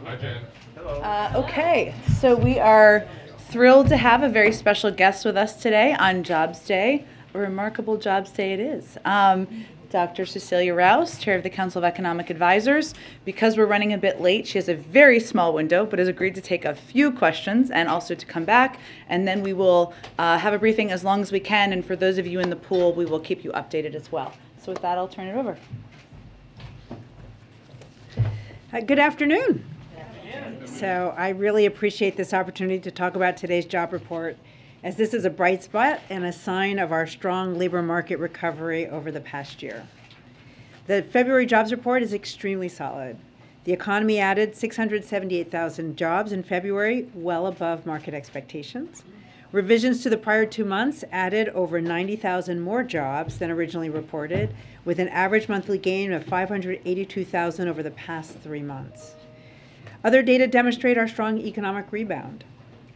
Hi, Jen. Okay, so we are thrilled to have a very special guest with us today on Jobs Day. A remarkable Jobs Day it is. Dr. Cecilia Rouse, Chair of the Council of Economic Advisors. Because we're running a bit late, she has a very small window, but has agreed to take a few questions and also to come back. And then we will have a briefing as long as we can. And for those of you in the pool, we will keep you updated as well. So with that, I'll turn it over. Good afternoon. So I really appreciate this opportunity to talk about today's job report, as this is a bright spot and a sign of our strong labor market recovery over the past year. The February jobs report is extremely solid. The economy added 678,000 jobs in February, well above market expectations. Revisions to the prior 2 months added over 90,000 more jobs than originally reported, with an average monthly gain of 582,000 over the past 3 months. Other data demonstrate our strong economic rebound.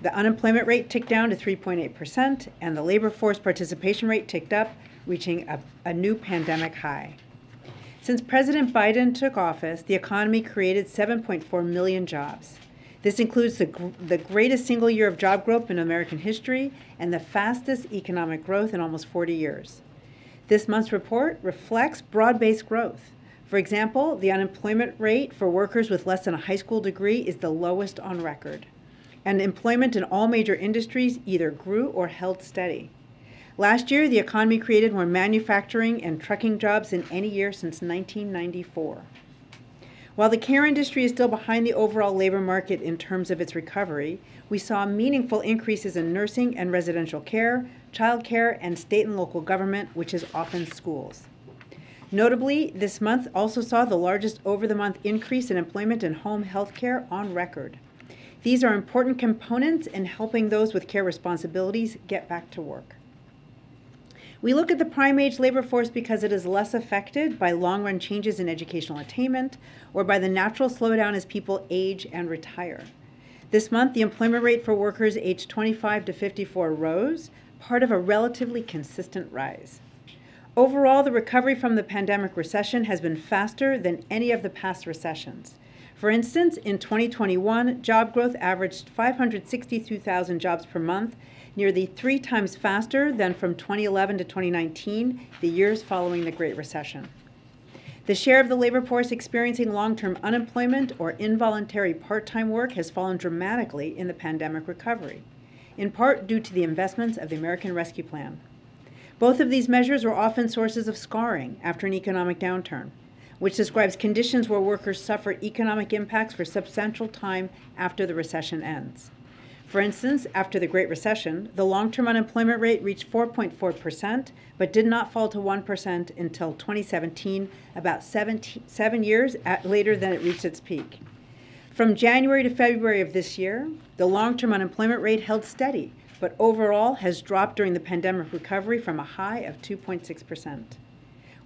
The unemployment rate ticked down to 3.8%, and the labor force participation rate ticked up, reaching a new pandemic high. Since President Biden took office, the economy created 7.4 million jobs. This includes the greatest single year of job growth in American history and the fastest economic growth in almost 40 years. This month's report reflects broad-based growth. For example, the unemployment rate for workers with less than a high school degree is the lowest on record. And employment in all major industries either grew or held steady. Last year, the economy created more manufacturing and trucking jobs than any year since 1994. While the care industry is still behind the overall labor market in terms of its recovery, we saw meaningful increases in nursing and residential care, child care, and state and local government, which is often schools. Notably, this month also saw the largest over-the-month increase in employment in home health care on record. These are important components in helping those with care responsibilities get back to work. We look at the prime age labor force because it is less affected by long-run changes in educational attainment or by the natural slowdown as people age and retire. This month, the employment rate for workers aged 25 to 54 rose, part of a relatively consistent rise. Overall, the recovery from the pandemic recession has been faster than any of the past recessions. For instance, in 2021, job growth averaged 562,000 jobs per month, nearly 3 times faster than from 2011 to 2019, the years following the Great Recession. The share of the labor force experiencing long-term unemployment or involuntary part-time work has fallen dramatically in the pandemic recovery, in part due to the investments of the American Rescue Plan. Both of these measures are often sources of scarring after an economic downturn, which describes conditions where workers suffer economic impacts for substantial time after the recession ends. For instance, after the Great Recession, the long-term unemployment rate reached 4.4%, but did not fall to 1% until 2017, about 7 years later than it reached its peak. From January to February of this year, the long-term unemployment rate held steady, but overall has dropped during the pandemic recovery from a high of 2.6%.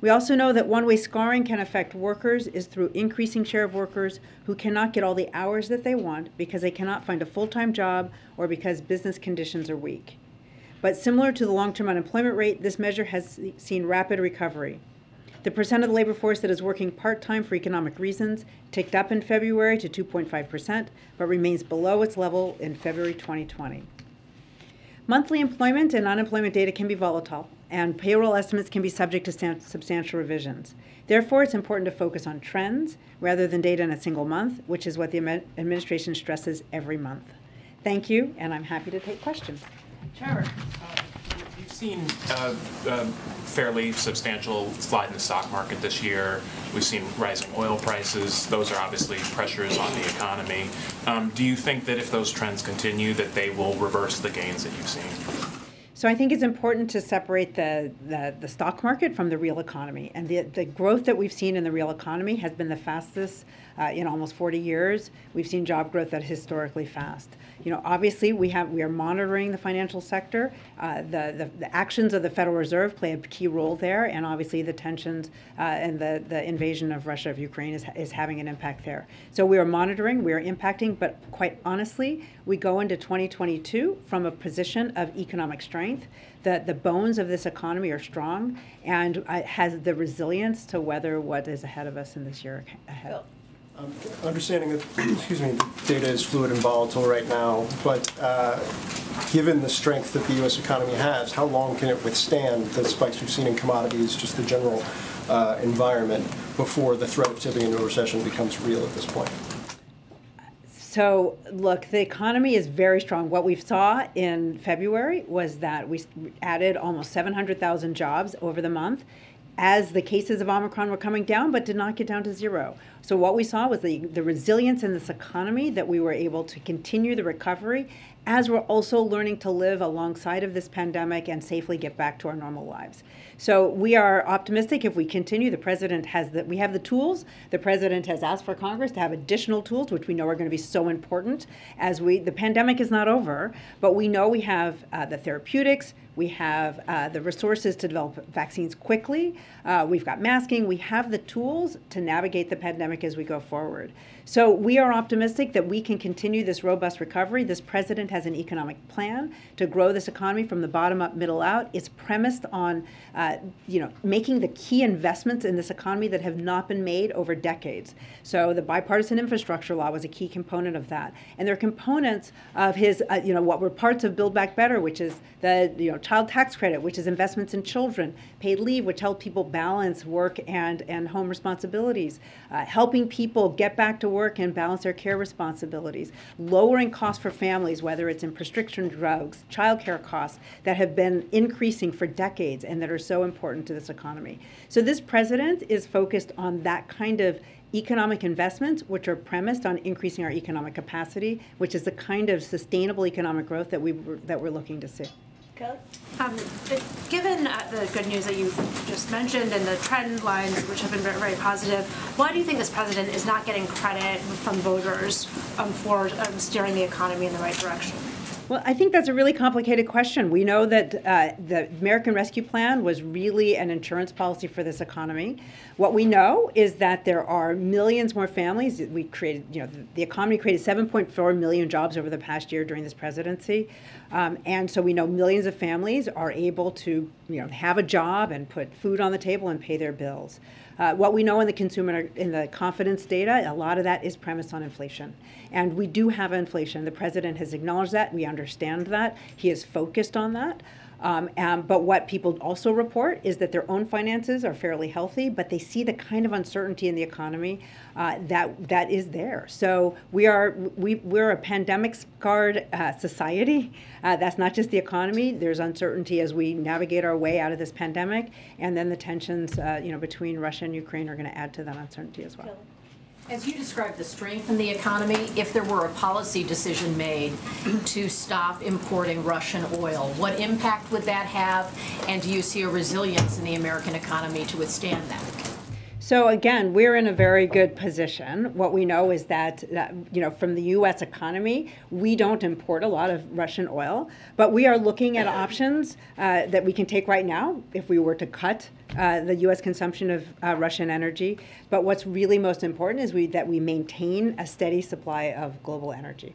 We also know that one way scarring can affect workers is through increasing share of workers who cannot get all the hours that they want because they cannot find a full-time job or because business conditions are weak. But similar to the long-term unemployment rate, this measure has seen rapid recovery. The percent of the labor force that is working part-time for economic reasons ticked up in February to 2.5%, but remains below its level in February 2020. Monthly employment and unemployment data can be volatile, and payroll estimates can be subject to substantial revisions. Therefore, it's important to focus on trends rather than data in a single month, which is what the administration stresses every month. Thank you, and I'm happy to take questions. Chair, you've seen a fairly substantial slide in the stock market this year. We've seen rising oil prices. Those are obviously pressures on the economy. Do you think that if those trends continue, that they will reverse the gains that you've seen? So I think it's important to separate the stock market from the real economy. And the growth that we've seen in the real economy has been the fastest in almost 40 years. We've seen job growth that is historically fast. Obviously we are monitoring the financial sector. The actions of the Federal Reserve play a key role there, and obviously the tensions and the invasion of Russia of Ukraine is having an impact there. So we are monitoring, we are impacting, but quite honestly, we go into 2022 from a position of economic strength. The bones of this economy are strong and has the resilience to weather what is ahead of us in this year ahead. Understanding that, excuse me, the data is fluid and volatile right now, but given the strength that the U.S. economy has, how long can it withstand the spikes we've seen in commodities, just the general environment, before the threat of tipping into a recession becomes real at this point? So, look, the economy is very strong. What we saw in February was that we added almost 700,000 jobs over the month as the cases of Omicron were coming down, but did not get down to zero. So what we saw was the resilience in this economy, that we were able to continue the recovery as we're also learning to live alongside of this pandemic and safely get back to our normal lives. So we are optimistic if we continue. The president has we have the tools. The president has asked for Congress to have additional tools, which we know are going to be so important as the pandemic is not over, but we know we have the therapeutics, we have the resources to develop vaccines quickly, we've got masking, we have the tools to navigate the pandemic as we go forward. So we are optimistic that we can continue this robust recovery. This president has an economic plan to grow this economy from the bottom up, middle out. It's premised on making the key investments in this economy that have not been made over decades. So the bipartisan infrastructure law was a key component of that. And there are components of his, what were parts of Build Back Better, which is the child tax credit, which is investments in children, paid leave, which help people balance work and home responsibilities, helping people get back to work and balance their care responsibilities, lowering costs for families, whether it's in prescription drugs, childcare costs that have been increasing for decades and that are so important to this economy. So this president is focused on that kind of economic investments, which are premised on increasing our economic capacity, which is the kind of sustainable economic growth that we're looking to see. Kelly? Given the good news that you just mentioned and the trend lines, which have been very, very positive, why do you think this president is not getting credit from voters for steering the economy in the right direction? Well, I think that's a really complicated question. We know that the American Rescue Plan was really an insurance policy for this economy. What we know is that there are millions more families. We created, the economy created 7.4 million jobs over the past year during this presidency. And so we know millions of families are able to, have a job and put food on the table and pay their bills. What we know in the confidence data, a lot of that is premised on inflation. And we do have inflation. The president has acknowledged that. We understand that. He is focused on that. But what people also report is that their own finances are fairly healthy, but they see the kind of uncertainty in the economy that is there. So we're a pandemic-scarred society. That's not just the economy. There's uncertainty as we navigate our way out of this pandemic, and then the tensions between Russia and Ukraine are going to add to that uncertainty as well. As you described the strength in the economy, if there were a policy decision made to stop importing Russian oil, what impact would that have? And do you see a resilience in the American economy to withstand that? So again, we're in a very good position. What we know is that, from the U.S. economy, we don't import a lot of Russian oil, but we are looking at options that we can take right now if we were to cut the U.S. consumption of Russian energy. But what's really most important is that we maintain a steady supply of global energy.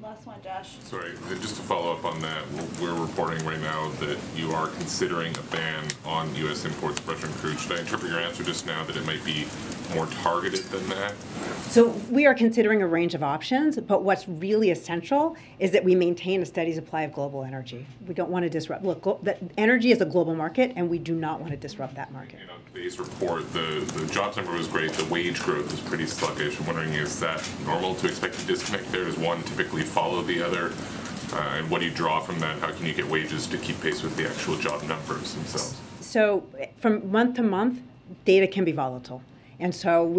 Last one, Josh. Sorry, just to follow up on that, we're reporting right now that you are considering a ban on U.S. imports of Russian crude. Should I interpret your answer just now that it might be more targeted than that? So we are considering a range of options, but what's really essential is that we maintain a steady supply of global energy. We don't want to disrupt. Look, energy is a global market, and we do not want to disrupt that market. On today's report, the jobs number was great. The wage growth is pretty sluggish. I'm wondering, is that normal to expect a disconnect there? Does one typically follow the other? And what do you draw from that? How can you get wages to keep pace with the actual job numbers themselves? So from month to month, data can be volatile. And so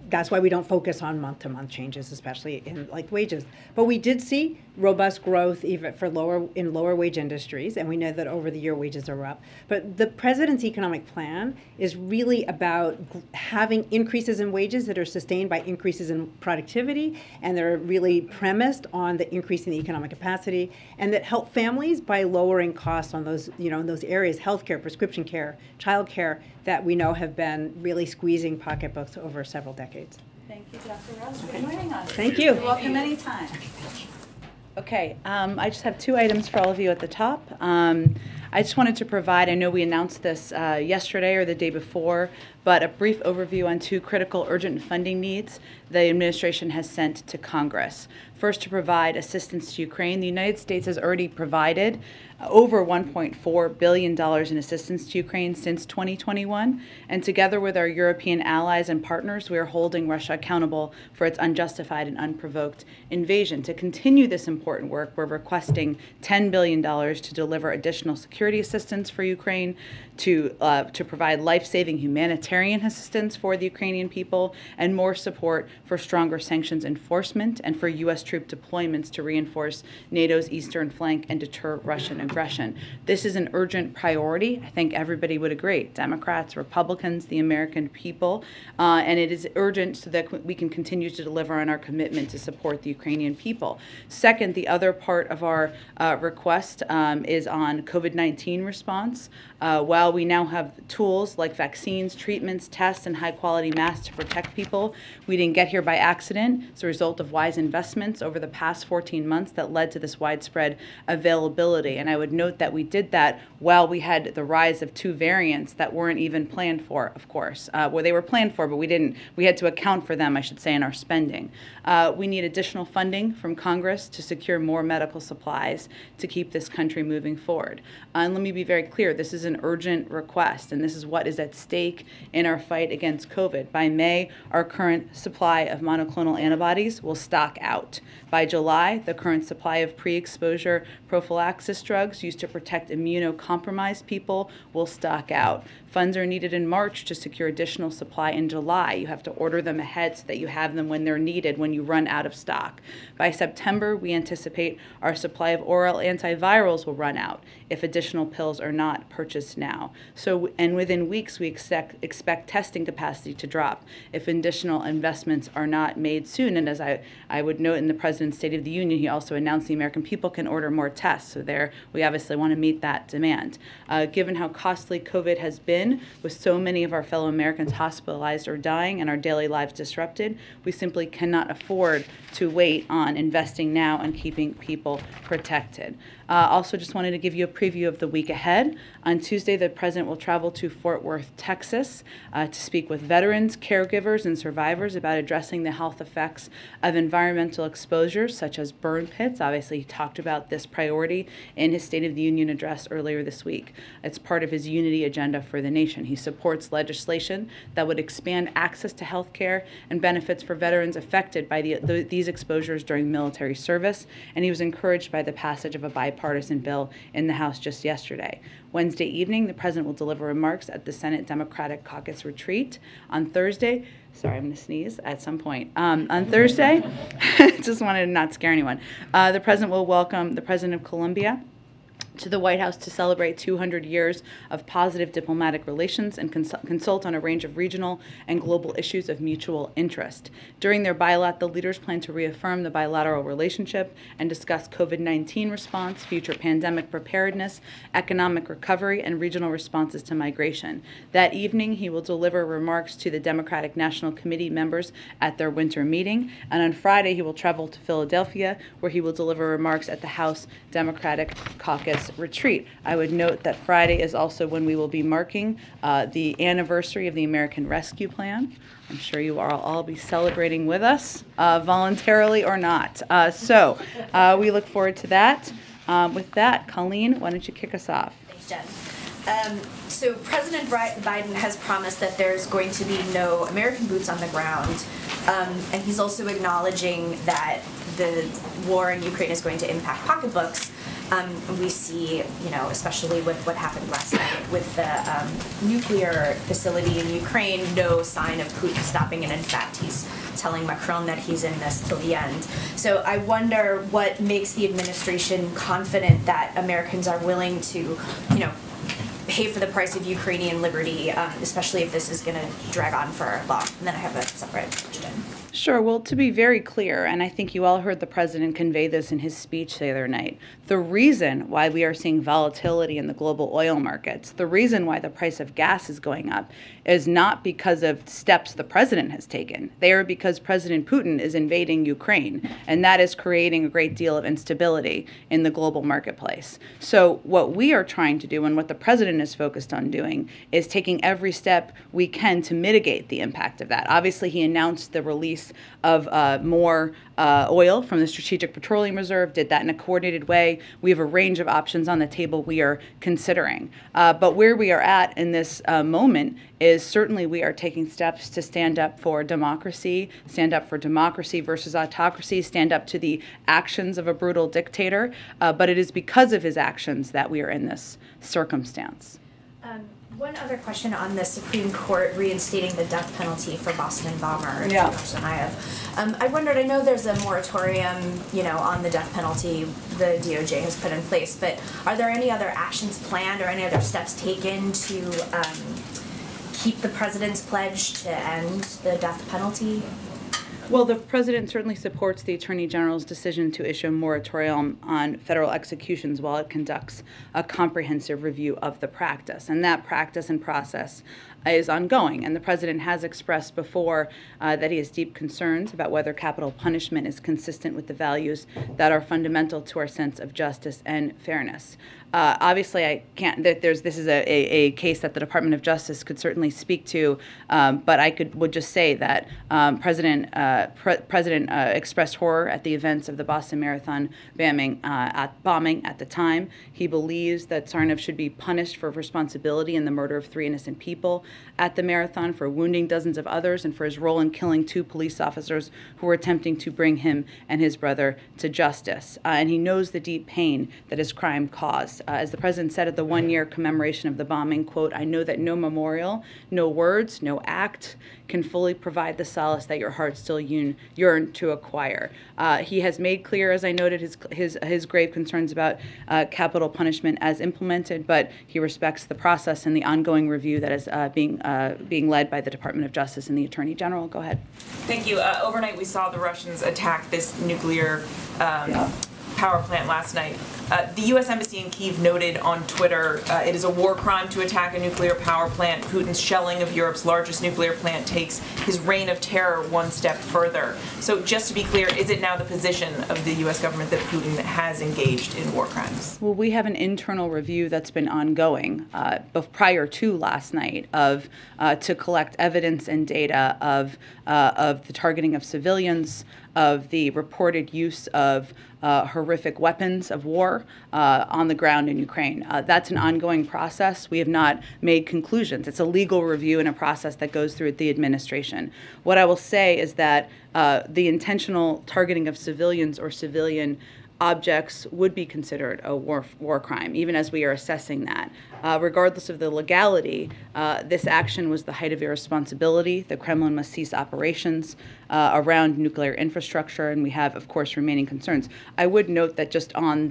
that's why we don't focus on month-to-month changes, especially in wages. But we did see robust growth even for lower wage industries, and we know that over the year wages are up. But the president's economic plan is really about having increases in wages that are sustained by increases in productivity, and they're really premised on the increase in the economic capacity, and that help families by lowering costs on those, in those areas, healthcare, prescription care, childcare, that we know have been really squeezing pocketbooks over several decades. Thank you, Dr. Rouse, for joining us. Thank you. You're welcome anytime. Okay, I just have two items for all of you at the top. I I just wanted to provide, I know we announced this yesterday or the day before, but a brief overview on two critical urgent funding needs the administration has sent to Congress. First, to provide assistance to Ukraine. The United States has already provided over $1.4 billion in assistance to Ukraine since 2021, and together with our European allies and partners, we are holding Russia accountable for its unjustified and unprovoked invasion. To continue this important work, we're requesting $10 billion to deliver additional security assistance for Ukraine, to provide life-saving humanitarian assistance for the Ukrainian people, and more support for stronger sanctions enforcement and for U.S. troop deployments to reinforce NATO's eastern flank and deter Russian aggression. This is an urgent priority. I think everybody would agree, Democrats, Republicans, the American people, and it is urgent so that we can continue to deliver on our commitment to support the Ukrainian people. Second, the other part of our request is on COVID-19 response. While we now have tools like vaccines, treatments, tests, and high-quality masks to protect people, we didn't get here by accident. It's a result of wise investments over the past 14 months that led to this widespread availability. And I would note that we did that while we had the rise of two variants that weren't even planned for, of course. Well, they were planned for, but we had to account for them, I should say, in our spending. We need additional funding from Congress to secure more medical supplies to keep this country moving forward. And let me be very clear, this is an urgent request, and this is what is at stake in our fight against COVID. By May, our current supply of monoclonal antibodies will stock out. By July, the current supply of pre-exposure prophylaxis drugs used to protect immunocompromised people will stock out. Funds are needed in March to secure additional supply in July. You have to order them ahead so that you have them when they're needed when you run out of stock. By September, we anticipate our supply of oral antivirals will run out if additional pills are not purchased now. And within weeks, we expect testing capacity to drop if additional investments are not made soon. And as I would note in the President's State of the Union, he also announced the American people can order more tests. So there, we obviously want to meet that demand. Given how costly COVID has been, with so many of our fellow Americans hospitalized or dying and our daily lives disrupted, we simply cannot afford to wait on investing now and keeping people protected. Also just wanted to give you a preview of the week ahead. On Tuesday, the President will travel to Fort Worth, Texas, to speak with veterans, caregivers, and survivors about addressing the health effects of environmental exposures, such as burn pits. Obviously, he talked about this priority in his State of the Union address earlier this week. It's part of his unity agenda for the nation. He supports legislation that would expand access to health care and benefits for veterans affected by these exposures during military service, and he was encouraged by the passage of a bipartisan bill in the House just yesterday. Wednesday evening, the President will deliver remarks at the Senate Democratic Caucus retreat. On Thursday, sorry, I'm going to sneeze at some point. On Thursday, just wanted to not scare anyone, the President will welcome the President of Colombia to the White House to celebrate 200 years of positive diplomatic relations and consult on a range of regional and global issues of mutual interest. During their bilat, the leaders plan to reaffirm the bilateral relationship and discuss COVID-19 response, future pandemic preparedness, economic recovery, and regional responses to migration. That evening, he will deliver remarks to the Democratic National Committee members at their winter meeting, and on Friday, he will travel to Philadelphia, where he will deliver remarks at the House Democratic Caucus retreat. I would note that Friday is also when we will be marking the anniversary of the American Rescue Plan. I'm sure you will all be celebrating with us, voluntarily or not. So we look forward to that. With that, Colleen, why don't you kick us off? Thanks, Jen. So President Biden has promised that there's going to be no American boots on the ground, and he's also acknowledging that the war in Ukraine is going to impact pocketbooks. We see, especially with what happened last night with the nuclear facility in Ukraine, no sign of Putin stopping, and in fact, he's telling Macron that he's in this till the end. So I wonder what makes the administration confident that Americans are willing to, pay for the price of Ukrainian liberty, especially if this is going to drag on for long. And then I have a separate question. Sure. Well, to be very clear, and I think you all heard the president convey this in his speech the other night, the reason why we are seeing volatility in the global oil markets, the reason why the price of gas is going up, is not because of steps the president has taken. They are because President Putin is invading Ukraine, and that is creating a great deal of instability in the global marketplace. So what we are trying to do, and what the president is focused on doing, is taking every step we can to mitigate the impact of that. Obviously, he announced the release of more oil from the Strategic Petroleum Reserve, did that in a coordinated way. We have a range of options on the table we are considering. But where we are at in this moment is certainly we are taking steps to stand up for democracy versus autocracy, stand up to the actions of a brutal dictator. But it is because of his actions that we are in this circumstance. One other question on the Supreme Court reinstating the death penalty for Boston bomber. Yeah. I wondered, I know there's a moratorium, on the death penalty the DOJ has put in place, but are there any other actions planned or any other steps taken to keep the president's pledge to end the death penalty? Well, the president certainly supports the Attorney General's decision to issue a moratorium on federal executions while it conducts a comprehensive review of the practice. And that practice and process is ongoing. And the president has expressed before that he has deep concerns about whether capital punishment is consistent with the values that are fundamental to our sense of justice and fairness. Obviously, I can't. This is a case that the Department of Justice could certainly speak to, but I would just say that President expressed horror at the events of the Boston Marathon bombing at the time. He believes that Tsarnaev should be punished for responsibility in the murder of 3 innocent people at the marathon, for wounding dozens of others, and for his role in killing 2 police officers who were attempting to bring him and his brother to justice. And he knows the deep pain that his crime caused. As the president said at the 1-year commemoration of the bombing, quote, "I know that no memorial, no words, no act can fully provide the solace that your heart still yearn to acquire." He has made clear, as I noted, his grave concerns about capital punishment as implemented, but he respects the process and the ongoing review that is being led by the Department of Justice and the Attorney General. Go ahead. Thank you. Overnight, we saw the Russians attack this nuclear power plant last night. The U.S. Embassy in Kyiv noted on Twitter, it is a war crime to attack a nuclear power plant. Putin's shelling of Europe's largest nuclear plant takes his reign of terror one step further. So just to be clear, is it now the position of the U.S. government that Putin has engaged in war crimes? Well, we have an internal review that's been ongoing prior to last night to collect evidence and data of the targeting of civilians, of the reported use of horrific weapons of war on the ground in Ukraine. That's an ongoing process. We have not made conclusions. It's a legal review and a process that goes through the administration. What I will say is that the intentional targeting of civilians or civilian objects would be considered a war crime, even as we are assessing that. Regardless of the legality, this action was the height of irresponsibility. The Kremlin must cease operations around nuclear infrastructure, and we have, of course, remaining concerns. I would note that just on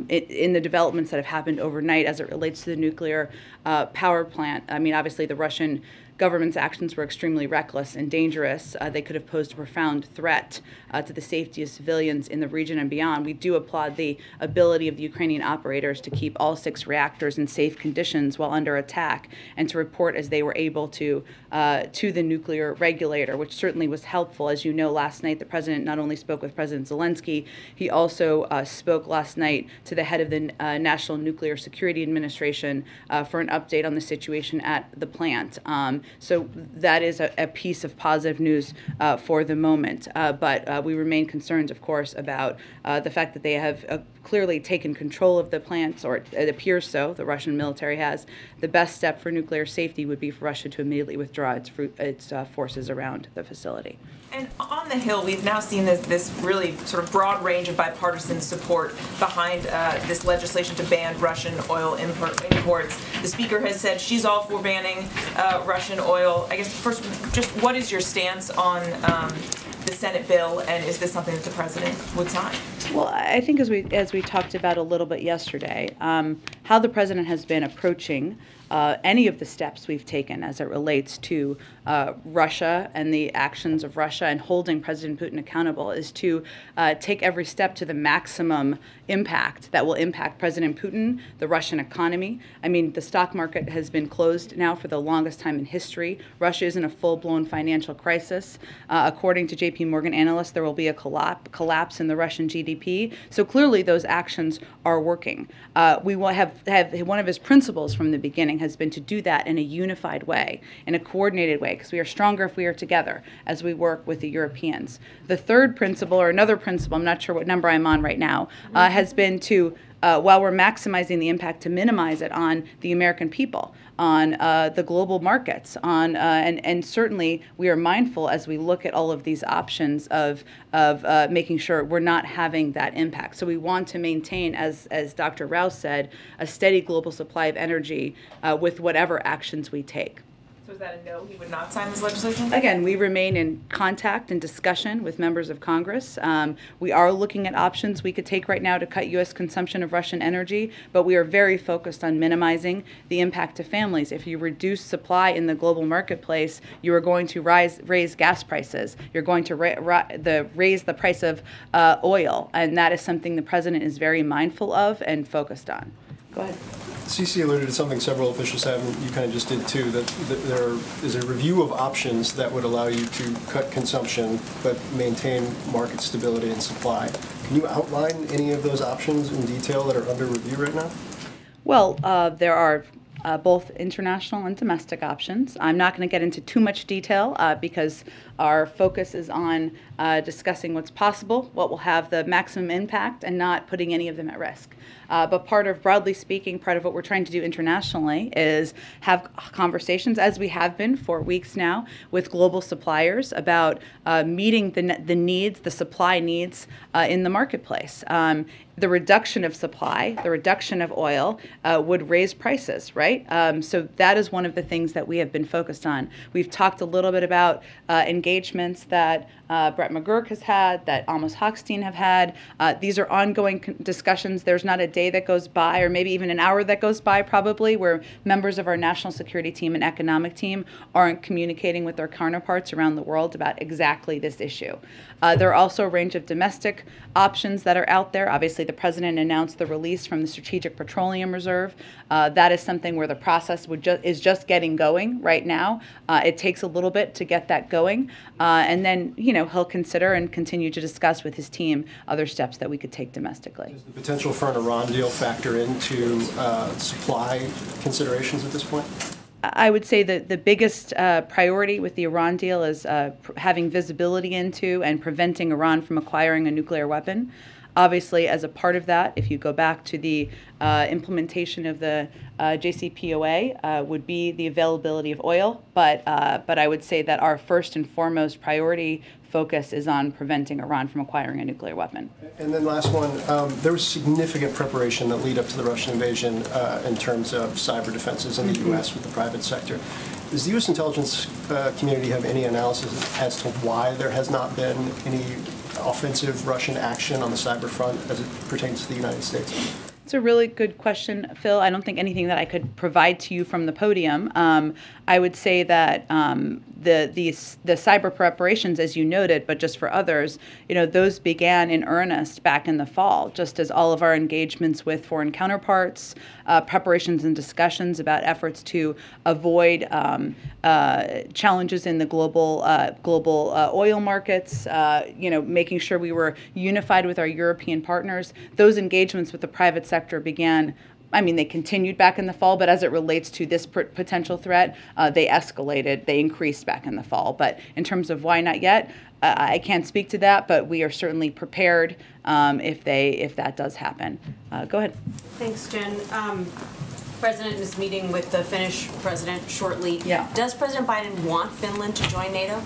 in the developments that have happened overnight as it relates to the nuclear power plant, I mean, obviously the Russian government's actions were extremely reckless and dangerous. They could have posed a profound threat to the safety of civilians in the region and beyond. We do applaud the ability of the Ukrainian operators to keep all 6 reactors in safe conditions while under attack, and to report as they were able to the nuclear regulator, which certainly was helpful. As you know, last night the president not only spoke with President Zelensky, he also spoke last night to the head of the National Nuclear Security Administration for an update on the situation at the plant. So that is a piece of positive news for the moment. But we remain concerned, of course, about the fact that they have clearly taken control of the plants, or it appears so. The Russian military has. The best step for nuclear safety would be for Russia to immediately withdraw its forces around the facility. And on the Hill, we've now seen this really sort of broad range of bipartisan support behind this legislation to ban Russian oil imports. The Speaker has said she's all for banning Russian oil. I guess first, just what is your stance on the Senate bill, and is this something that the President would sign? Well, I think as we talked about a little bit yesterday, how the president has been approaching any of the steps we've taken as it relates to Russia and the actions of Russia and holding President Putin accountable is to take every step to the maximum impact that will impact President Putin, the Russian economy. I mean, the stock market has been closed now for the longest time in history. Russia is in a full-blown financial crisis. According to JP Morgan analysts, there will be a collapse in the Russian GDP. So clearly those actions are working. We will have one of his principles from the beginning has been to do that in a unified way, in a coordinated way, because we are stronger if we are together as we work with the Europeans. The third principle, or another principle, I'm not sure what number I'm on right now, has been to, while we're maximizing the impact, to minimize it on the American people, on the global markets, on and certainly we are mindful as we look at all of these options of making sure we're not having that impact. So we want to maintain, as Dr. Rouse said, a steady global supply of energy with whatever actions we take. So is that a no? He would not sign this legislation? Again, we remain in contact and discussion with members of Congress. We are looking at options we could take right now to cut U.S. consumption of Russian energy, but we are very focused on minimizing the impact to families. If you reduce supply in the global marketplace, you are going to raise gas prices. You're going to raise the price of oil, and that is something the president is very mindful of and focused on. Go ahead. CC alluded to something several officials have, and you kind of just did too, that there is a review of options that would allow you to cut consumption but maintain market stability and supply. Can you outline any of those options in detail that are under review right now? Well, there are both international and domestic options. I'm not going to get into too much detail because our focus is on discussing what's possible, what will have the maximum impact, and not putting any of them at risk. But broadly speaking, part of what we're trying to do internationally is have conversations, as we have been for weeks now, with global suppliers about meeting the needs, the supply needs in the marketplace. The reduction of supply, the reduction of oil would raise prices, right? So that is one of the things that we have been focused on. We've talked a little bit about engagements that Brett McGurk has had, that Amos Hochstein have had. These are ongoing discussions. There's not a day that goes by, or maybe even an hour that goes by probably, where members of our national security team and economic team aren't communicating with their counterparts around the world about exactly this issue. There are also a range of domestic options that are out there. Obviously, the president announced the release from the Strategic Petroleum Reserve. That is something where the process is just getting going right now. It takes a little bit to get that going. And then, he'll consider and continue to discuss with his team other steps that we could take domestically. Does the potential for an Iran deal factor into supply considerations at this point? I would say that the biggest priority with the Iran deal is having visibility into and preventing Iran from acquiring a nuclear weapon. Obviously, as a part of that, if you go back to the implementation of the JCPOA, would be the availability of oil. But I would say that our first and foremost priority focus is on preventing Iran from acquiring a nuclear weapon. And then last one, there was significant preparation that lead up to the Russian invasion in terms of cyber defenses in the U.S. with the private sector. Does the U.S. intelligence community have any analysis as to why there has not been any offensive Russian action on the cyber front as it pertains to the United States? It's a really good question, Phil. I don't think anything that I could provide to you from the podium. I would say that the cyber preparations, as you noted, but just for others, those began in earnest back in the fall, just as all of our engagements with foreign counterparts, preparations and discussions about efforts to avoid challenges in the global oil markets, making sure we were unified with our European partners. Those engagements with the private sector began. They continued back in the fall, but as it relates to this potential threat, they escalated, they increased back in the fall. But in terms of why not yet, I can't speak to that, but we are certainly prepared if that does happen. Go ahead. Thanks, Jen. President is meeting with the Finnish president shortly. Yeah. Does President Biden want Finland to join NATO?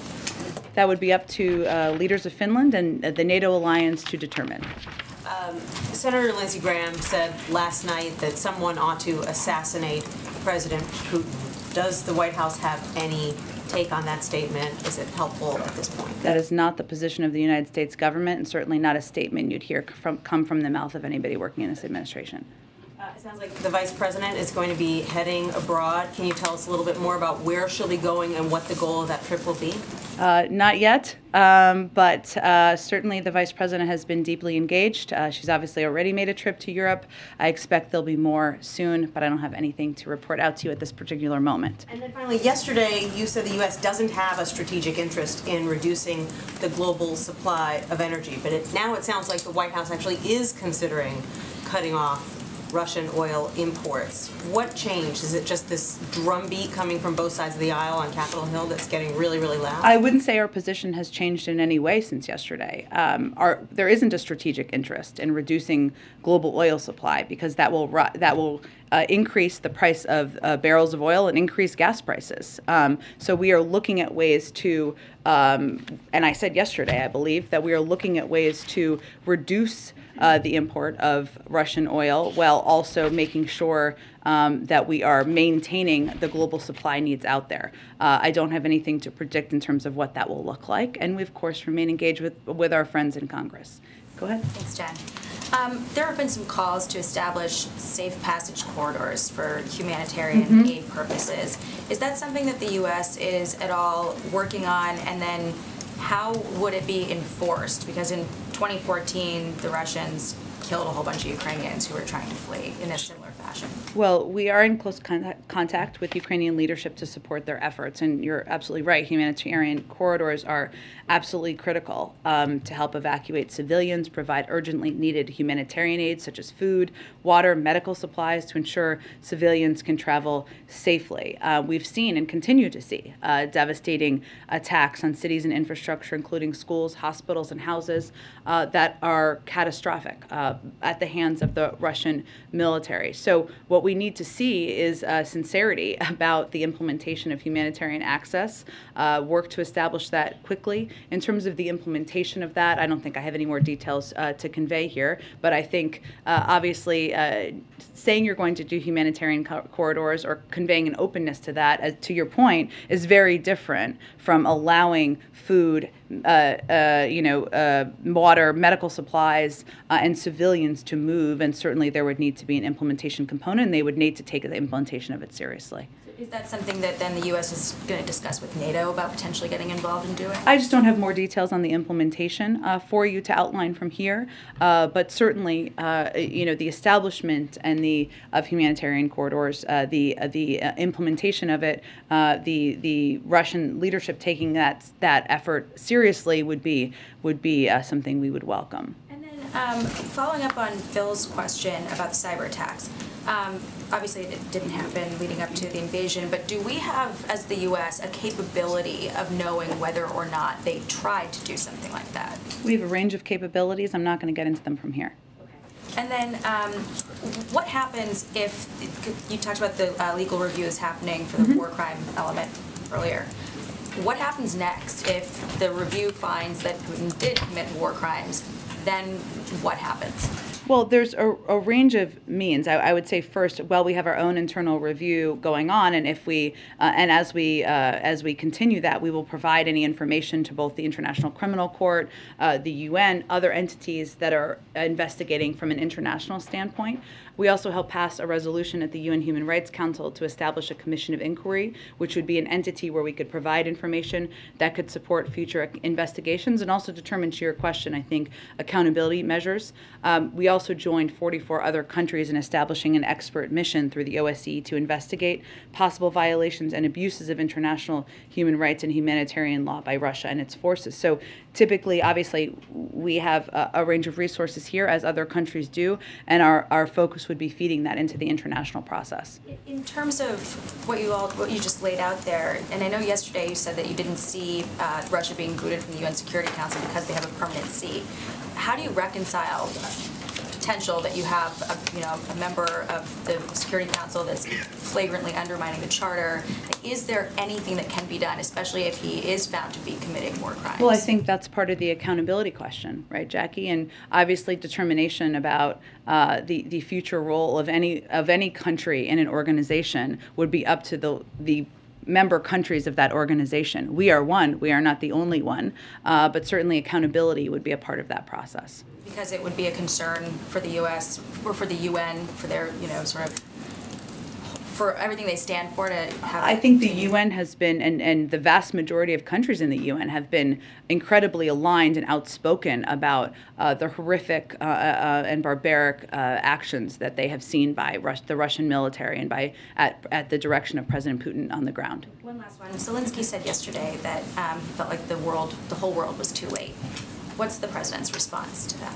That would be up to leaders of Finland and the NATO alliance to determine. Senator Lindsey Graham said last night that someone ought to assassinate President Putin. Does the White House have any take on that statement? Is it helpful at this point? That is not the position of the United States government, and certainly not a statement you'd hear come from the mouth of anybody working in this administration. It sounds like the Vice President is going to be heading abroad. Can you tell us a little bit more about where she'll be going and what the goal of that trip will be? Not yet, but certainly the Vice President has been deeply engaged. She's obviously already made a trip to Europe. I expect there'll be more soon, but I don't have anything to report out to you at this particular moment. And then finally, yesterday you said the U.S. doesn't have a strategic interest in reducing the global supply of energy, but now it sounds like the White House actually is considering cutting off Russian oil imports. What changed? Is it just this drumbeat coming from both sides of the aisle on Capitol Hill that's getting really, really loud? I wouldn't say our position has changed in any way since yesterday. There isn't a strategic interest in reducing global oil supply because that will increase the price of barrels of oil and increase gas prices. So we are looking at ways to, and I said yesterday, I believe, that we are looking at ways to reduce the import of Russian oil while also making sure that we are maintaining the global supply needs out there. I don't have anything to predict in terms of what that will look like, and we, of course, remain engaged with our friends in Congress. Go ahead. Thanks, Jen. There have been some calls to establish safe passage corridors for humanitarian aid purposes. Is that something that the U.S. is at all working on? And then how would it be enforced? Because in 2014, the Russians killed a whole bunch of Ukrainians who were trying to flee in a similar fashion. Well, we are in close contact with Ukrainian leadership to support their efforts, and you're absolutely right. Humanitarian corridors are absolutely critical to help evacuate civilians, provide urgently needed humanitarian aid such as food, water, medical supplies to ensure civilians can travel safely. We've seen and continue to see devastating attacks on cities and infrastructure, including schools, hospitals, and houses that are catastrophic at the hands of the Russian military. So what we need to see is sincerity about the implementation of humanitarian access, work to establish that quickly. In terms of the implementation of that, I don't think I have any more details to convey here, but I think obviously saying you're going to do humanitarian corridors or conveying an openness to that, to your point, is very different from allowing food, water, medical supplies, and civilians to move, and certainly there would need to be an implementation component, and they would need to take the implementation of it seriously. Is that something that then the U.S. is going to discuss with NATO about potentially getting involved in doing? I just don't have more details on the implementation for you to outline from here, but certainly, the establishment and of humanitarian corridors, the implementation of it, the Russian leadership taking that effort seriously would be something we would welcome. And then following up on Phil's question about the cyber attacks. Obviously, it didn't happen leading up to the invasion, but do we have, as the U.S., a capability of knowing whether or not they tried to do something like that? We have a range of capabilities. I'm not going to get into them from here. Okay. And then what happens if, you talked about the legal reviews happening for the war crime element earlier. What happens next if the review finds that Putin did commit war crimes? Then what happens? Well, there's a range of means. I would say first, we have our own internal review going on, and if we as we continue that, we will provide any information to both the International Criminal Court, the UN, other entities that are investigating from an international standpoint. We also helped pass a resolution at the UN Human Rights Council to establish a commission of inquiry, which would be an entity where we could provide information that could support future investigations and also determine, to your question, I think, accountability measures. We also joined 44 other countries in establishing an expert mission through the OSCE to investigate possible violations and abuses of international human rights and humanitarian law by Russia and its forces. So typically, obviously, we have a range of resources here, as other countries do, and our focus would be feeding that into the international process. In terms of what you just laid out there, and I know yesterday you said that you didn't see Russia being booted from the UN Security Council because they have a permanent seat. How do you reconcile potential that you have a member of the Security Council that's flagrantly undermining the charter? Is there anything that can be done, especially if he is found to be committing war crimes? Well, I think that's part of the accountability question, right, Jackie? And obviously determination about the future role of any country in an organization would be up to the member countries of that organization. We are one. We are not the only one, but certainly accountability would be a part of that process. Because it would be a concern for the U.S. or for the UN, for their, sort of, for everything they stand for to have. I think the UN has been, and the vast majority of countries in the UN have been incredibly aligned and outspoken about the horrific and barbaric actions that they have seen by the Russian military and at the direction of President Putin on the ground. One last one. Zelensky said yesterday that he felt like the whole world was too late. What's the president's response to that?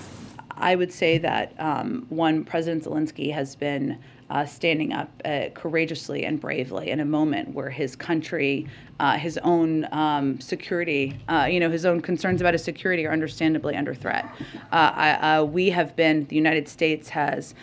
I would say that, President Zelensky has been standing up courageously and bravely in a moment where his country, his own security, his own concerns about his security are understandably under threat. The United States has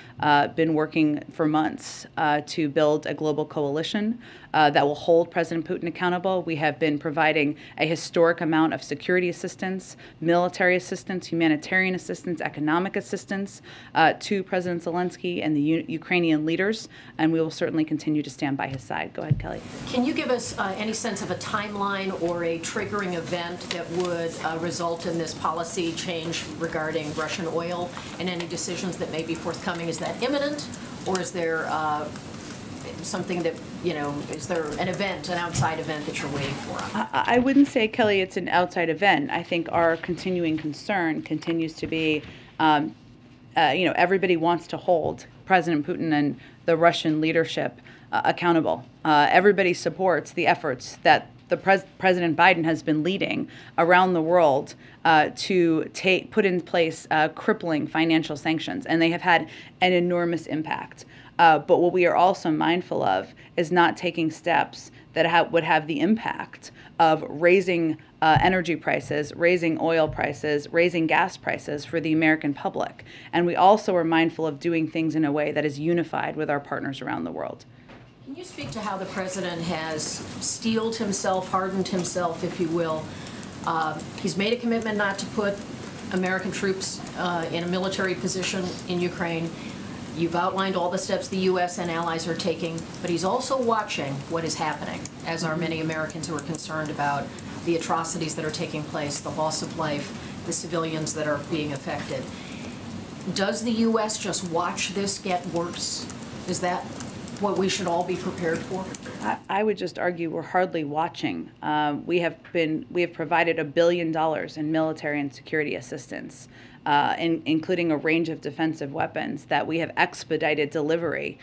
been working for months to build a global coalition that will hold President Putin accountable. We have been providing a historic amount of security assistance, military assistance, humanitarian assistance, economic assistance to President Zelensky and the Ukrainian leaders, and we will certainly continue to stand by his side. Go ahead, Kelly. Can you give us any sense of a timeline or a triggering event that would result in this policy change regarding Russian oil and any decisions that may be forthcoming? Is that imminent, or is there something that, is there an outside event that you're waiting for? I wouldn't say, Kelly, it's an outside event. I think our continuing concern continues to be, everybody wants to hold President Putin and the Russian leadership accountable. Everybody supports the efforts that President Biden has been leading around the world to put in place crippling financial sanctions, and they have had an enormous impact. But what we are also mindful of is not taking steps that would have the impact of raising energy prices, raising oil prices, raising gas prices for the American public. And we also are mindful of doing things in a way that is unified with our partners around the world. Can you speak to how the president has steeled himself, hardened himself, if you will? He's made a commitment not to put American troops in a military position in Ukraine. You've outlined all the steps the U.S. and allies are taking, but he's also watching what is happening, as are many Americans who are concerned about the atrocities that are taking place, the loss of life, the civilians that are being affected. Does the U.S. just watch this get worse? Is that what we should all be prepared for? I would just argue we're hardly watching. We have provided $1 billion in military and security assistance, including a range of defensive weapons that we have expedited delivery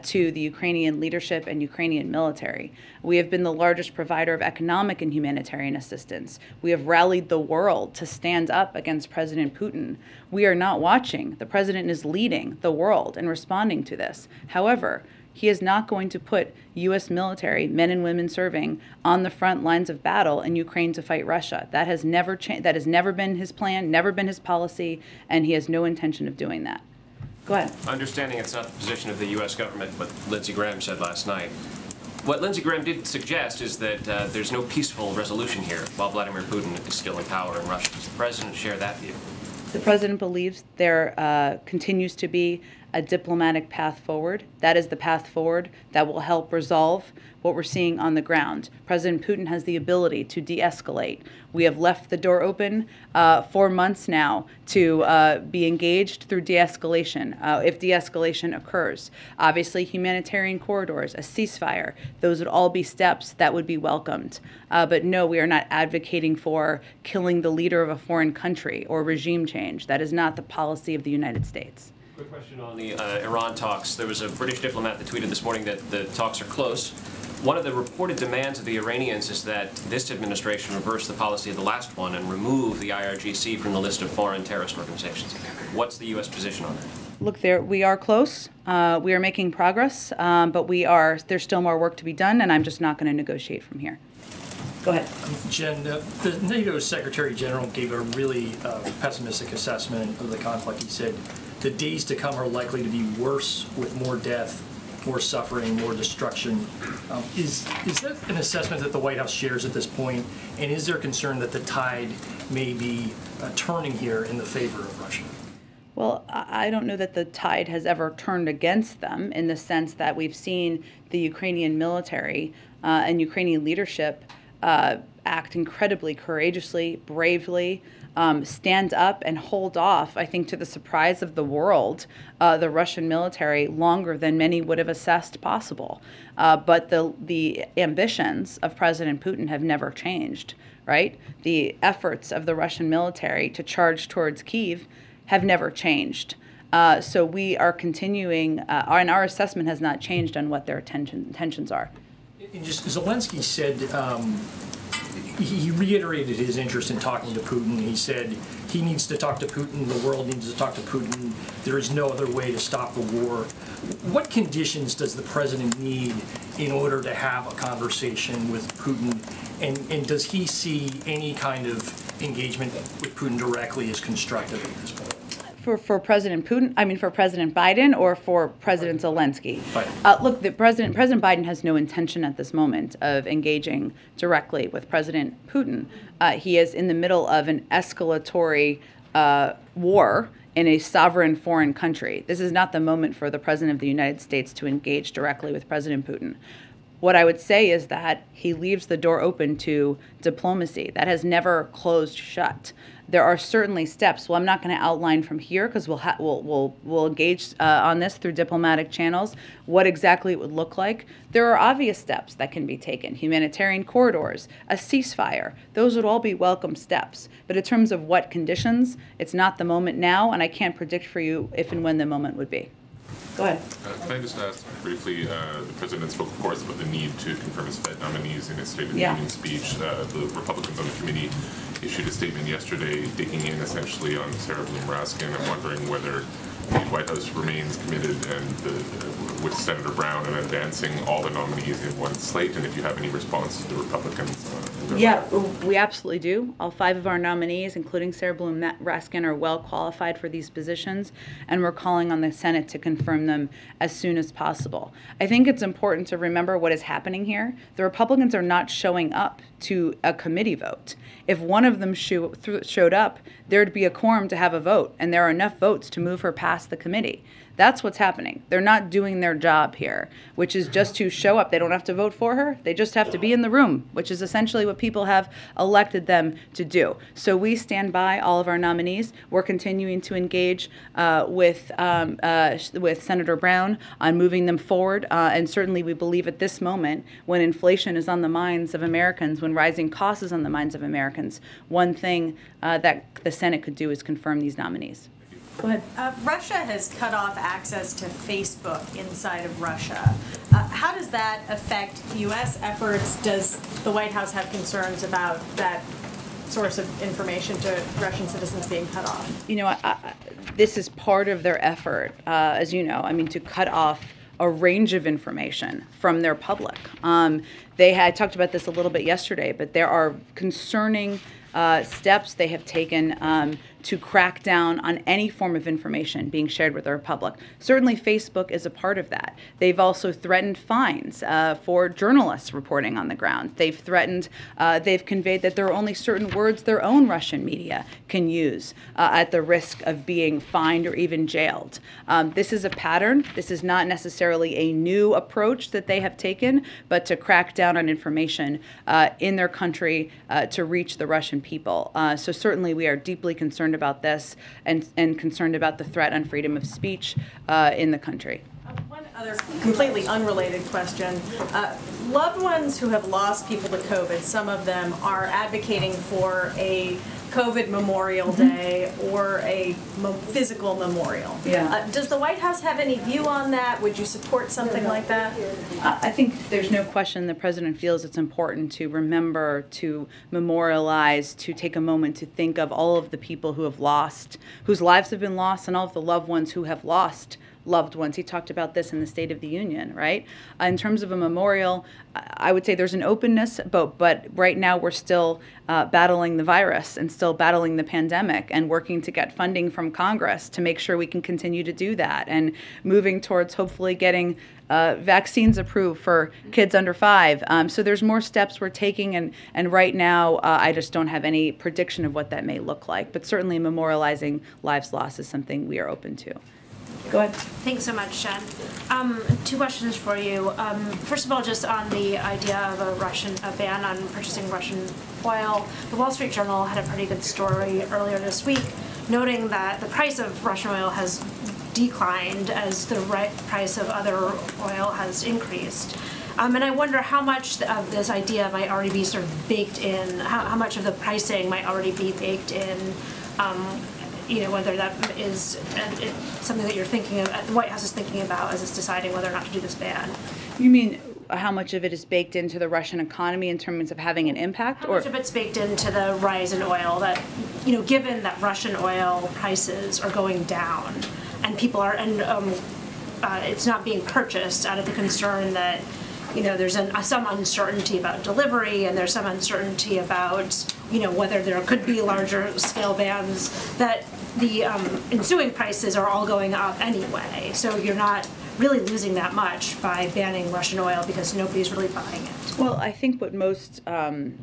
to the Ukrainian leadership and Ukrainian military. We have been the largest provider of economic and humanitarian assistance. We have rallied the world to stand up against President Putin. We are not watching. The president is leading the world in responding to this. However, he is not going to put U.S. military, men and women serving, on the front lines of battle in Ukraine to fight Russia. That has never changed. That has never been his plan, never been his policy, and he has no intention of doing that. Go ahead. Understanding it's not the position of the U.S. government, what Lindsey Graham said last night. What Lindsey Graham did suggest is that there's no peaceful resolution here while Vladimir Putin is still in power in Russia. Does the president share that view? The president believes there continues to be a diplomatic path forward. That is the path forward that will help resolve what we're seeing on the ground. President Putin has the ability to de-escalate. We have left the door open for months now to be engaged through de-escalation if de-escalation occurs. Obviously, humanitarian corridors, a ceasefire, those would all be steps that would be welcomed. But no, we are not advocating for killing the leader of a foreign country or regime change. That is not the policy of the United States. Quick question on the Iran talks. There was a British diplomat that tweeted this morning that the talks are close. One of the reported demands of the Iranians is that this administration reverse the policy of the last one and remove the IRGC from the list of foreign terrorist organizations. What's the U.S. position on that? Look, we are close. We are making progress, but there's still more work to be done, and I'm just not going to negotiate from here. Go ahead. Jen, the NATO Secretary General gave a really pessimistic assessment of the conflict. He said the days to come are likely to be worse with more death, more suffering, more destruction. Is that an assessment that the White House shares at this point? And is there concern that the tide may be turning here in the favor of Russia? Well, I don't know that the tide has ever turned against them in the sense that we've seen the Ukrainian military and Ukrainian leadership act incredibly courageously, bravely, stand up and hold off, I think to the surprise of the world, the Russian military longer than many would have assessed possible. But the ambitions of President Putin have never changed, right? The efforts of the Russian military to charge towards Kyiv have never changed. So we are continuing, and our assessment has not changed on what their intentions are. And just Zelensky said, he reiterated his interest in talking to Putin. He said he needs to talk to Putin, the world needs to talk to Putin, there is no other way to stop the war. What conditions does the president need in order to have a conversation with Putin? And does he see any kind of engagement with Putin directly as constructive at this point? For President Putin, I mean for President Biden or for President Zelensky? Biden. Look, President Biden has no intention at this moment of engaging directly with President Putin. He is in the middle of an escalatory war in a sovereign foreign country. This is not the moment for the President of the United States to engage directly with President Putin. What I would say is that he leaves the door open to diplomacy. That has never closed shut. There are certainly steps. Well, I'm not going to outline from here because we'll engage on this through diplomatic channels, what exactly it would look like. There are obvious steps that can be taken. Humanitarian corridors, a ceasefire. Those would all be welcome steps. But in terms of what conditions, it's not the moment now, and I can't predict for you if and when the moment would be. Go ahead. Can I just ask briefly, the President spoke, of course, about the need to confirm his Fed nominees in his State of the Union speech. The Republicans on the committee issued a statement yesterday digging in essentially on Sarah Bloom Raskin. I'm wondering whether the White House remains committed with Senator Brown and advancing all the nominees in one slate, and if you have any response to the Republicans. Yeah, we absolutely do. All 5 of our nominees, including Sarah Bloom Raskin, are well qualified for these positions, and we're calling on the Senate to confirm them as soon as possible. I think it's important to remember what is happening here. The Republicans are not showing up to a committee vote. If one of them showed up, there'd be a quorum to have a vote, and there are enough votes to move her past the committee. That's what's happening. They're not doing their job here, which is just to show up. They don't have to vote for her. They just have to be in the room, which is essentially what people have elected them to do. So we stand by all of our nominees. We're continuing to engage with Senator Brown on moving them forward. And certainly we believe at this moment, when inflation is on the minds of Americans, when rising costs is on the minds of Americans, one thing that the Senate could do is confirm these nominees. Go ahead. Russia has cut off access to Facebook inside of Russia. How does that affect U.S. efforts? Does the White House have concerns about that source of information to Russian citizens being cut off? You know, this is part of their effort, as you know, I mean, to cut off a range of information from their public. They had talked about this a little bit yesterday, but there are concerning steps they have taken to crack down on any form of information being shared with our public. Certainly Facebook is a part of that. They've also threatened fines for journalists reporting on the ground. They've threatened, they've conveyed that there are only certain words their own Russian media can use at the risk of being fined or even jailed. This is a pattern. This is not necessarily a new approach that they have taken, but to crack down on information in their country to reach the Russian people. So certainly we are deeply concerned about this and concerned about the threat on freedom of speech in the country. One other completely unrelated question. Loved ones who have lost people to COVID, some of them are advocating for a COVID Memorial Day or a physical memorial. Yeah. Does the White House have any view on that? Would you support something like that? I think there's no question the president feels it's important to remember, to memorialize, to take a moment to think of all of the people who have lost, whose lives have been lost, and all of the loved ones who have lost loved ones. He talked about this in the State of the Union, right? In terms of a memorial, I would say there's an openness, but right now we're still battling the virus and still battling the pandemic and working to get funding from Congress to make sure we can continue to do that and moving towards hopefully getting vaccines approved for kids under 5. So there's more steps we're taking, and right now I just don't have any prediction of what that may look like. But certainly memorializing lives lost is something we are open to. Go ahead. Thanks so much, Jen. 2 questions for you. First of all, just on the idea of a ban on purchasing Russian oil, the Wall Street Journal had a pretty good story earlier this week, noting that the price of Russian oil has declined as the price of other oil has increased. And I wonder how much of this idea might already be sort of baked in, how much of the pricing might already be baked in, whether that is something that you're thinking of, the White House is thinking about as it's deciding whether or not to do this ban. You mean how much of it is baked into the Russian economy in terms of having an impact? How much of it's baked into the rise in oil that, given that Russian oil prices are going down and people are, it's not being purchased out of the concern that, there's some uncertainty about delivery and there's some uncertainty about, whether there could be larger scale bans, that the ensuing prices are all going up anyway. So you're not really losing that much by banning Russian oil because nobody's really buying it. Well, I think what most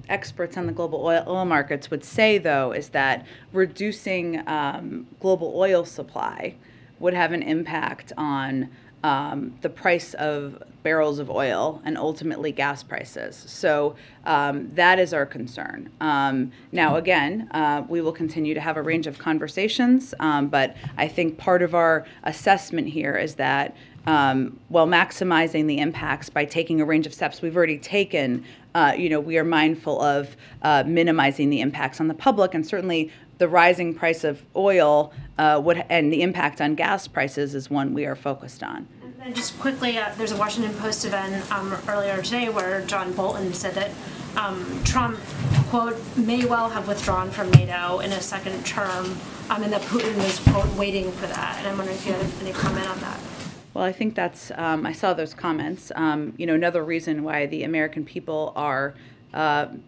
experts on the global oil markets would say, though, is that reducing global oil supply would have an impact on the price of barrels of oil and ultimately gas prices. So that is our concern. Now, again, we will continue to have a range of conversations, but I think part of our assessment here is that while maximizing the impacts by taking a range of steps we've already taken, we are mindful of minimizing the impacts on the public, and certainly the rising price of oil and the impact on gas prices is one we are focused on. And just quickly, there's a Washington Post event earlier today where John Bolton said that Trump, quote, may well have withdrawn from NATO in a second term, and that Putin was, quote, waiting for that. And I'm wondering if you had any comment on that. Well, I think that's, I saw those comments. Another reason why the American people are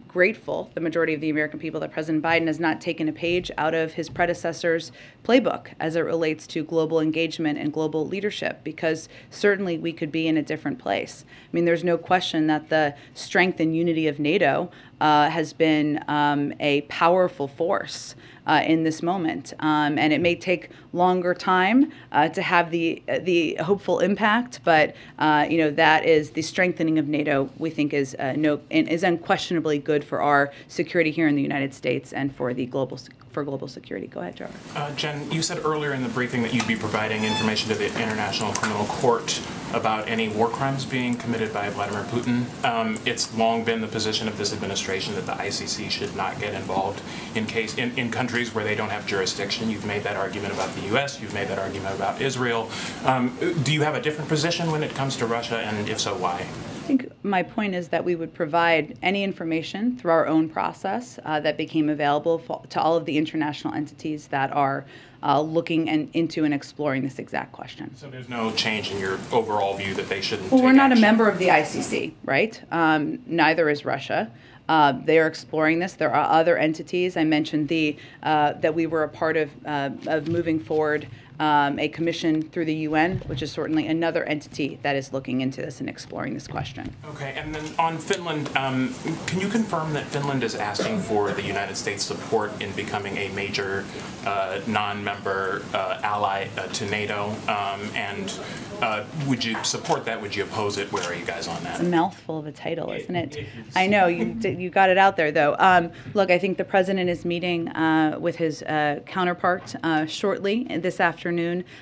grateful, the majority of the American people, that President Biden has not taken a page out of his predecessor's playbook as it relates to global engagement and global leadership, because certainly we could be in a different place. I mean, there's no question that the strength and unity of NATO has been a powerful force in this moment, and it may take longer time to have the hopeful impact, but that is the strengthening of NATO. We think is unquestionably good for our security here in the United States and for the global security. Go ahead, Joe. Jen, you said earlier in the briefing that you'd be providing information to the International Criminal Court about any war crimes being committed by Vladimir Putin. It's long been the position of this administration that the ICC should not get involved in countries where they don't have jurisdiction. You've made that argument about the U.S. You've made that argument about Israel. Do you have a different position when it comes to Russia, and if so, why? I think my point is that we would provide any information through our own process that became available to all of the international entities that are looking into and exploring this exact question. So there's no change in your overall view that they shouldn't Well, take we're not action? a member of the ICC, right? Neither is Russia. They are exploring this. There are other entities. I mentioned that we were a part of moving forward a commission through the UN, which is certainly another entity that is looking into this and exploring this question. Okay, and then on Finland, can you confirm that Finland is asking for the United States support in becoming a major non-member ally to NATO? And would you support that? Would you oppose it? Where are you guys on that? It's a mouthful of a title, isn't it? I know, you got it out there, though. Look, I think the president is meeting with his counterpart shortly this afternoon.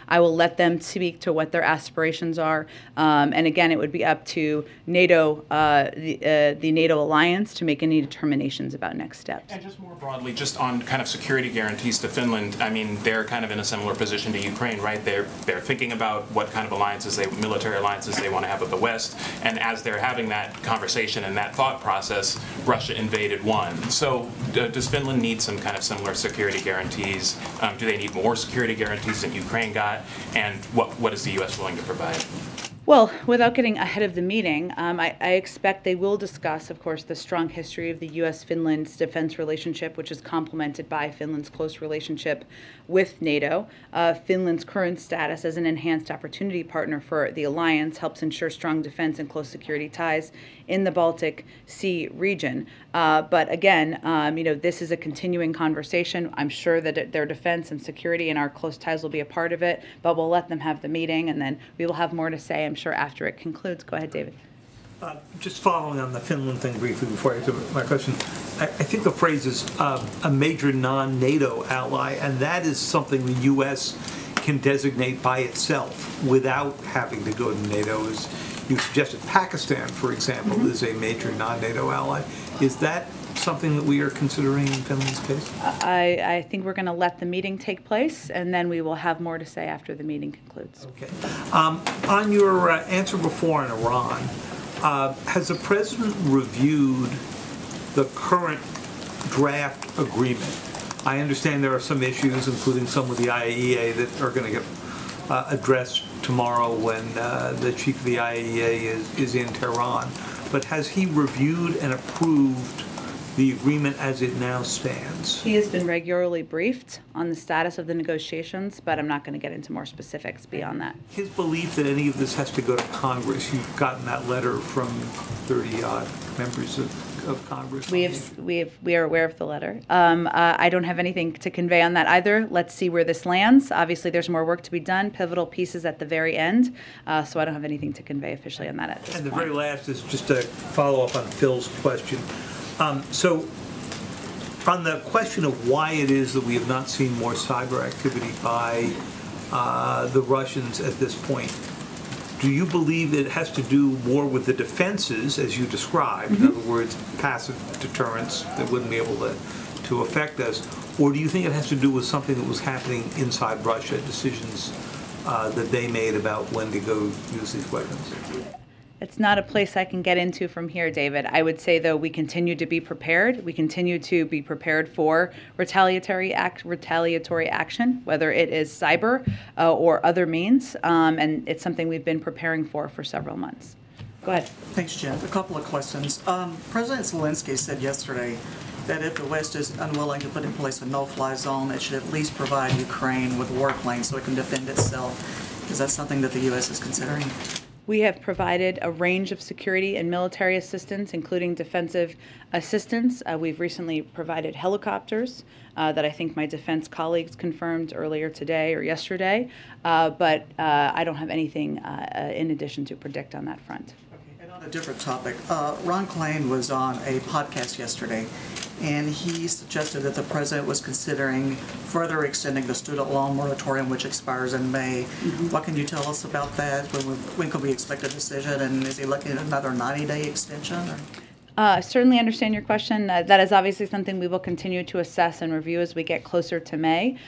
I will let them speak to what their aspirations are. And again, it would be up to NATO, the NATO alliance, to make any determinations about next steps. And just more broadly, just on kind of security guarantees to Finland, I mean, they're kind of in a similar position to Ukraine, right? They're thinking about what kind of military alliances they want to have with the West. And as they're having that conversation and that thought process, Russia invaded one. So does Finland need some kind of similar security guarantees? Do they need more security guarantees in that Ukraine got, and what is the U.S. willing to provide? Well, without getting ahead of the meeting, I expect they will discuss, of course, the strong history of the U.S.-Finland's defense relationship, which is complemented by Finland's close relationship with NATO. Finland's current status as an enhanced opportunity partner for the alliance helps ensure strong defense and close security ties in the Baltic Sea region. But again, this is a continuing conversation. I'm sure that their defense and security and our close ties will be a part of it, but we'll let them have the meeting, and then we will have more to say, I'm sure, after it concludes. Go ahead, David. Just following on the Finland thing briefly before I answer my question, I think the phrase is a major non-NATO ally, and that is something the U.S. can designate by itself without having to go to NATO. As you suggested, Pakistan, for example, is a major non-NATO ally. Is that something that we are considering in Finland's case? I think we're going to let the meeting take place, and then we will have more to say after the meeting concludes. Okay. On your answer before on Iran, has the president reviewed the current draft agreement? I understand there are some issues, including some with the IAEA, that are going to get addressed tomorrow when the chief of the IAEA is in Tehran. But has he reviewed and approved the agreement as it now stands? He has been regularly briefed on the status of the negotiations, but I'm not going to get into more specifics beyond that. His belief that any of this has to go to Congress, you've gotten that letter from 30-odd members of Congress. We are aware of the letter. I don't have anything to convey on that either. Let's see where this lands. Obviously, there's more work to be done, pivotal pieces at the very end, so I don't have anything to convey officially on that at this point. And the very last is just a follow-up on Phil's question. So on the question of why it is that we have not seen more cyber activity by the Russians at this point, do you believe that it has to do more with the defenses, as you described, in other words, passive deterrence that wouldn't be able to affect us, or do you think it has to do with something that was happening inside Russia, decisions that they made about when to go use these weapons? It's not a place I can get into from here, David. I would say, though, we continue to be prepared. We continue to be prepared for retaliatory action, whether it is cyber or other means, and it's something we've been preparing for several months. Go ahead. Thanks, Jen. A couple of questions. President Zelensky said yesterday that if the West is unwilling to put in place a no-fly zone, it should at least provide Ukraine with warplanes so it can defend itself. Is that something that the U.S. is considering? We have provided a range of security and military assistance, including defensive assistance. We've recently provided helicopters that I think my defense colleagues confirmed earlier today or yesterday, but I don't have anything in addition to predict on that front. Okay. And on a different topic, Ron Klain was on a podcast yesterday, and he suggested that the president was considering further extending the student loan moratorium, which expires in May. What can you tell us about that? When can we expect a decision, and is he looking at another 90-day extension? Or? Certainly understand your question. That is obviously something we will continue to assess and review as we get closer to May.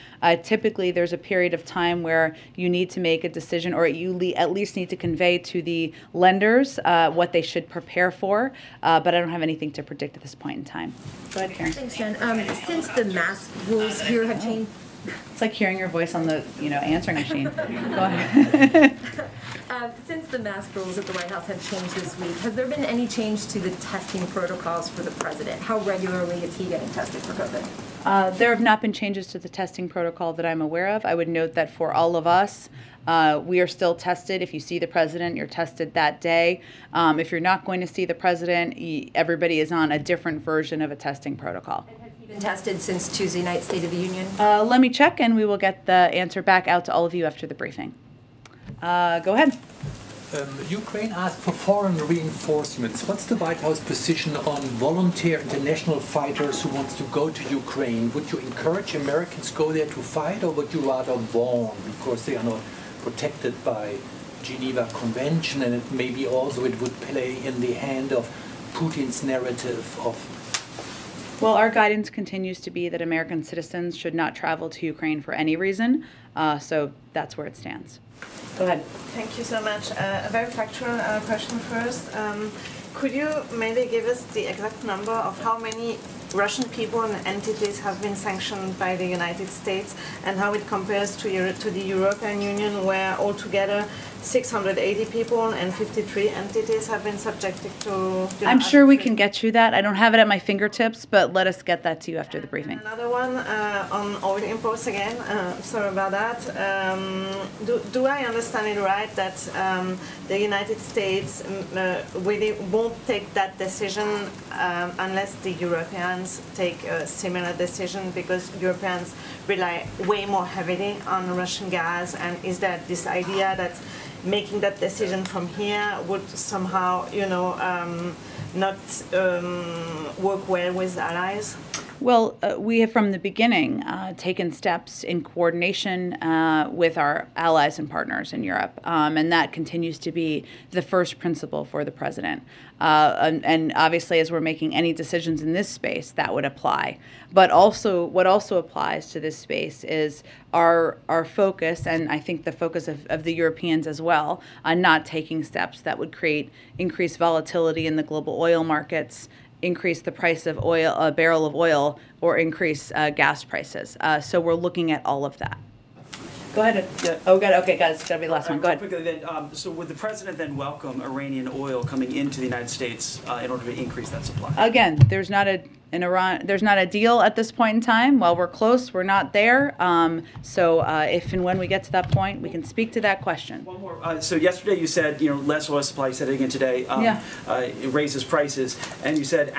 Typically, there's a period of time where you need to make a decision, or you at least need to convey to the lenders what they should prepare for, but I don't have anything to predict at this point in time. Go ahead, Karen. Thanks, Jen. Since the mask rules here have changed, it's like hearing your voice on the answering machine. Go ahead. Since the mask rules at the White House have changed this week, has there been any change to the testing protocols for the president? How regularly is he getting tested for COVID? There have not been changes to the testing protocol that I'm aware of. I would note that for all of us, we are still tested. If you see the president, you're tested that day. If you're not going to see the president, everybody is on a different version of a testing protocol. Been tested since Tuesday night State of the Union? Let me check, and we will get the answer back out to all of you after the briefing. Go ahead. Ukraine asked for foreign reinforcements. What's the White House position on volunteer international fighters who want to go to Ukraine? Would you encourage Americans to go there to fight, or would you rather warn because they are not protected by Geneva Convention, and maybe also it would play in the hand of Putin's narrative of... Well, our guidance continues to be that American citizens should not travel to Ukraine for any reason, so that's where it stands. Go ahead. Thank you so much. A very factual question first. Could you maybe give us the exact number of how many Russian people and entities have been sanctioned by the United States, and how it compares to the European Union, where altogether 680 people and 53 entities have been subjected to. I'm sure we can get you that. I don't have it at my fingertips, but let us get that to you after the briefing. Another one on oil imports again. Sorry about that. Do I understand it right that the United States really won't take that decision unless the Europeans take a similar decision, because Europeans rely way more heavily on Russian gas? And is there this idea that making that decision from here would somehow, not work well with allies? Well, we have from the beginning taken steps in coordination with our allies and partners in Europe, and that continues to be the first principle for the president. And obviously, as we're making any decisions in this space, that would apply. But also, what also applies to this space is our focus, and I think the focus of the Europeans as well, on not taking steps that would create increased volatility in the global oil markets, increase the price of oil, a barrel of oil, or increase gas prices. So we're looking at all of that. Go ahead. Oh, good. Okay, guys, it's got to be the last one. Go ahead. Quickly, then, so would the president then welcome Iranian oil coming into the United States in order to increase that supply? Again, there's not a deal at this point in time. While we're close, we're not there. So if and when we get to that point, we can speak to that question. One more. So yesterday you said, less oil supply. You said it again today. It raises prices, and you said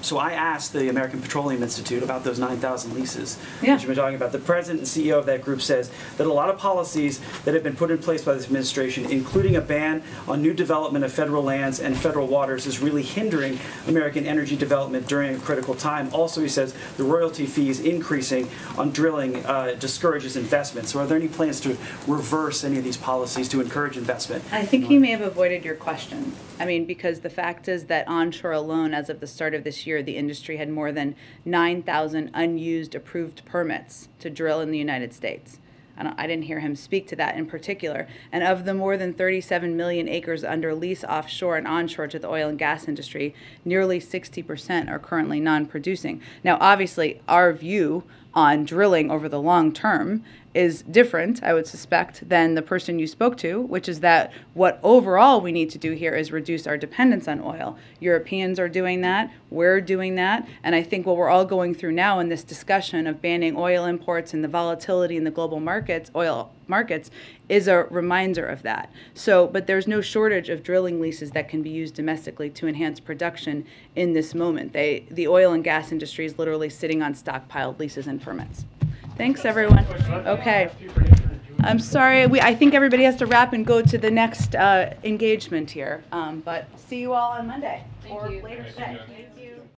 so I asked the American Petroleum Institute about those 9,000 leases that you've been talking about. The president and CEO of that group says that a lot of policies that have been put in place by this administration, including a ban on new development of federal lands and federal waters, is really hindering American energy development during a critical time. Also, he says the royalty fees increasing on drilling discourages investment. So are there any plans to reverse any of these policies to encourage investment? I think he may have avoided your question. I mean, because the fact is that onshore alone, as of the start of this year, the industry had more than 9,000 unused approved permits to drill in the United States. I didn't hear him speak to that in particular. And of the more than 37 million acres under lease offshore and onshore to the oil and gas industry, nearly 60% are currently non-producing. Now, obviously, our view on drilling over the long term is different, I would suspect, than the person you spoke to, which is that what overall we need to do here is reduce our dependence on oil. Europeans are doing that, we're doing that, and I think what we're all going through now in this discussion of banning oil imports and the volatility in the global markets, oil markets, is a reminder of that. So, but there's no shortage of drilling leases that can be used domestically to enhance production in this moment. The oil and gas industry is literally sitting on stockpiled leases and permits. Thanks, everyone. Okay. I'm sorry. I think everybody has to wrap and go to the next engagement here. But see you all on Monday or later today. Thank you.